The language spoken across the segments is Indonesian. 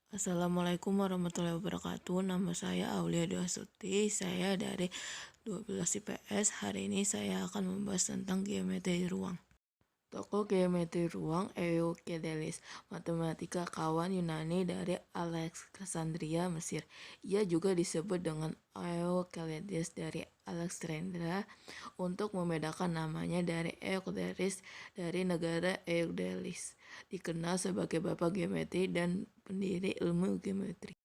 Assalamualaikum warahmatullahi wabarakatuh. Nama saya Aulia Dwi Astuti. Saya dari 12 IPS. Hari ini saya akan membahas tentang geometri ruang. Tokoh geometri ruang Euclides, matematika kawan Yunani dari Alexandria, Mesir. Ia juga disebut dengan Euclides dari Alexandria untuk membedakan namanya dari Euclides dari negara Euclides. Dikenal sebagai bapak geometri dan pendiri ilmu geometri.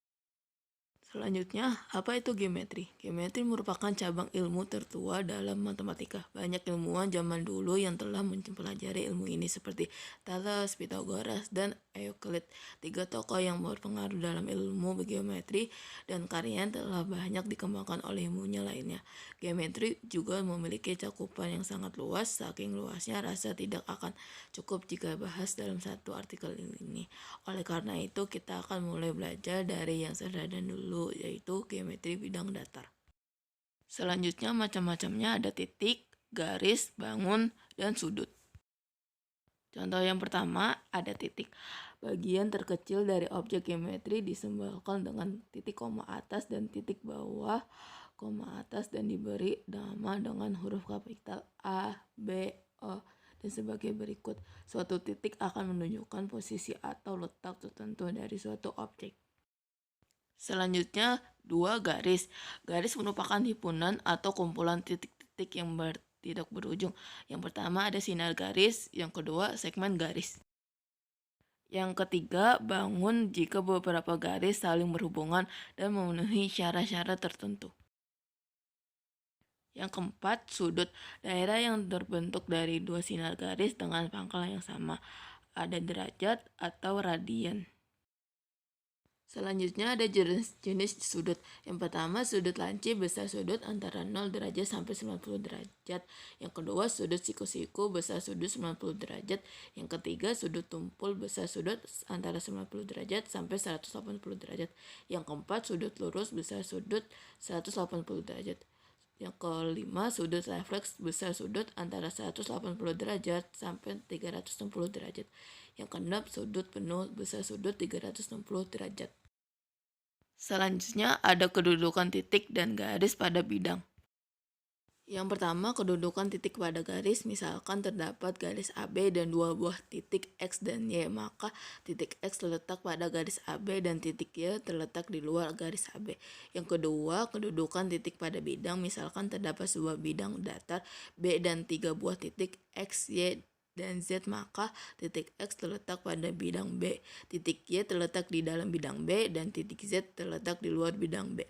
Selanjutnya, apa itu geometri? Geometri merupakan cabang ilmu tertua dalam matematika. Banyak ilmuwan zaman dulu yang telah mempelajari ilmu ini seperti Thales, Pythagoras, dan Euclid. Tiga tokoh yang berpengaruh dalam ilmu geometri dan karyanya telah banyak dikembangkan oleh ilmunya lainnya. Geometri juga memiliki cakupan yang sangat luas, saking luasnya rasa tidak akan cukup jika bahas dalam satu artikel ini. Oleh karena itu, kita akan mulai belajar dari yang sederhana dulu, yaitu geometri bidang datar. Selanjutnya macam-macamnya ada titik, garis, bangun, dan sudut. Contoh yang pertama ada titik. Bagian terkecil dari objek geometri disimbolkan dengan titik koma atas dan titik bawah koma atas dan diberi nama dengan huruf kapital A, B, O, dan sebagai berikut. Suatu titik akan menunjukkan posisi atau letak tertentu dari suatu objek. Selanjutnya, dua garis. Garis merupakan himpunan atau kumpulan titik-titik yang tidak berujung. Yang pertama ada sinar garis, yang kedua segmen garis. Yang ketiga, bangun jika beberapa garis saling berhubungan dan memenuhi syarat-syarat tertentu. Yang keempat, sudut. Daerah yang terbentuk dari dua sinar garis dengan pangkal yang sama. Ada derajat atau radian. Selanjutnya ada jenis sudut. Yang pertama, sudut lancip besar sudut antara 0 derajat sampai 90 derajat. Yang kedua, sudut siku-siku besar sudut 90 derajat. Yang ketiga, sudut tumpul besar sudut antara 90 derajat sampai 180 derajat. Yang keempat, sudut lurus besar sudut 180 derajat. Yang kelima, sudut refleks besar sudut antara 180 derajat sampai 360 derajat. Yang keenam, sudut penuh besar sudut 360 derajat. Selanjutnya ada kedudukan titik dan garis pada bidang. Yang pertama, kedudukan titik pada garis, misalkan terdapat garis AB dan dua buah titik X dan Y, maka titik X terletak pada garis AB dan titik Y terletak di luar garis AB. Yang kedua, kedudukan titik pada bidang, misalkan terdapat sebuah bidang datar B dan tiga buah titik X, Y, dan Z, maka titik X terletak pada bidang B, titik Y terletak di dalam bidang B, dan titik Z terletak di luar bidang B.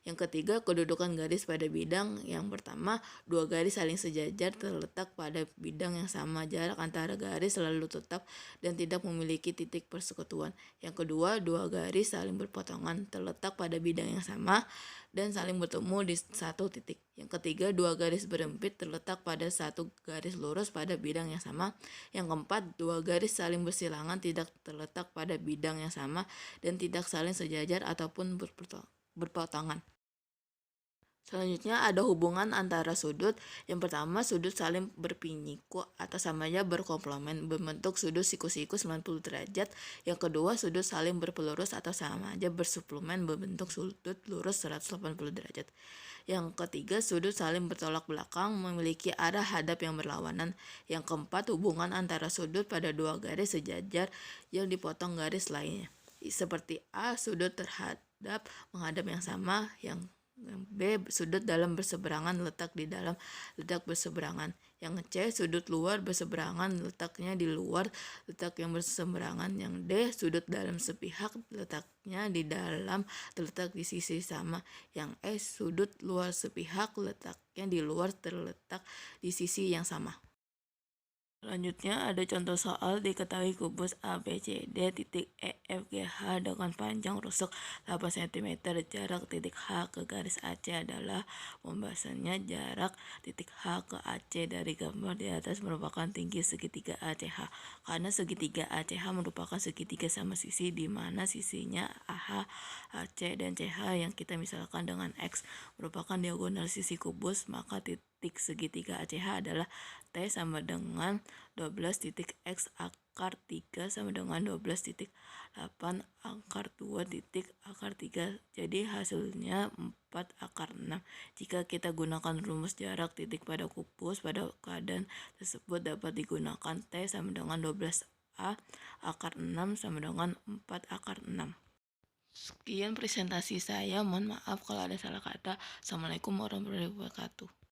Yang ketiga, kedudukan garis pada bidang. Yang pertama, dua garis saling sejajar terletak pada bidang yang sama. Jarak antara garis selalu tetap dan tidak memiliki titik persekutuan. Yang kedua, dua garis saling berpotongan terletak pada bidang yang sama dan saling bertemu di satu titik. Yang ketiga, dua garis berempit terletak pada satu garis lurus pada bidang yang sama. Yang keempat, dua garis saling bersilangan tidak terletak pada bidang yang sama dan tidak saling sejajar ataupun berpotongan. Selanjutnya ada hubungan antara sudut. Yang pertama, sudut saling berpinyiku atau samanya berkomplement berbentuk sudut siku-siku 90 derajat. Yang kedua, sudut saling berpelurus atau sama aja bersuplemen berbentuk sudut lurus 180 derajat. Yang ketiga, sudut saling bertolak belakang memiliki arah hadap yang berlawanan. Yang keempat, hubungan antara sudut pada dua garis sejajar yang dipotong garis lainnya. Seperti A, sudut terhadap menghadap yang sama, yang B, sudut dalam berseberangan letak di dalam letak berseberangan. Yang C, sudut luar berseberangan letaknya di luar letak yang berseberangan. Yang D, sudut dalam sepihak letaknya di dalam terletak di sisi sama. Yang E, sudut luar sepihak letaknya di luar terletak di sisi yang sama. Selanjutnya ada contoh soal diketahui kubus ABCD titik E, F, G, H dengan panjang rusuk 8 cm. Jarak titik H ke garis AC adalah pembahasannya jarak titik H ke AC dari gambar di atas merupakan tinggi segitiga ACH. Karena segitiga ACH merupakan segitiga sama sisi di mana sisinya AH, AC, dan CH yang kita misalkan dengan X merupakan diagonal sisi kubus, maka titik segitiga ACH adalah T sama dengan 12 titik X akar 3 sama dengan 12,8 akar 2 titik akar 3. Jadi hasilnya 4 akar 6. Jika kita gunakan rumus jarak titik pada kubus, pada keadaan tersebut dapat digunakan T sama dengan 12A akar 6 sama dengan 4 akar 6. Sekian presentasi saya, mohon maaf kalau ada salah kata. Assalamualaikum warahmatullahi wabarakatuh.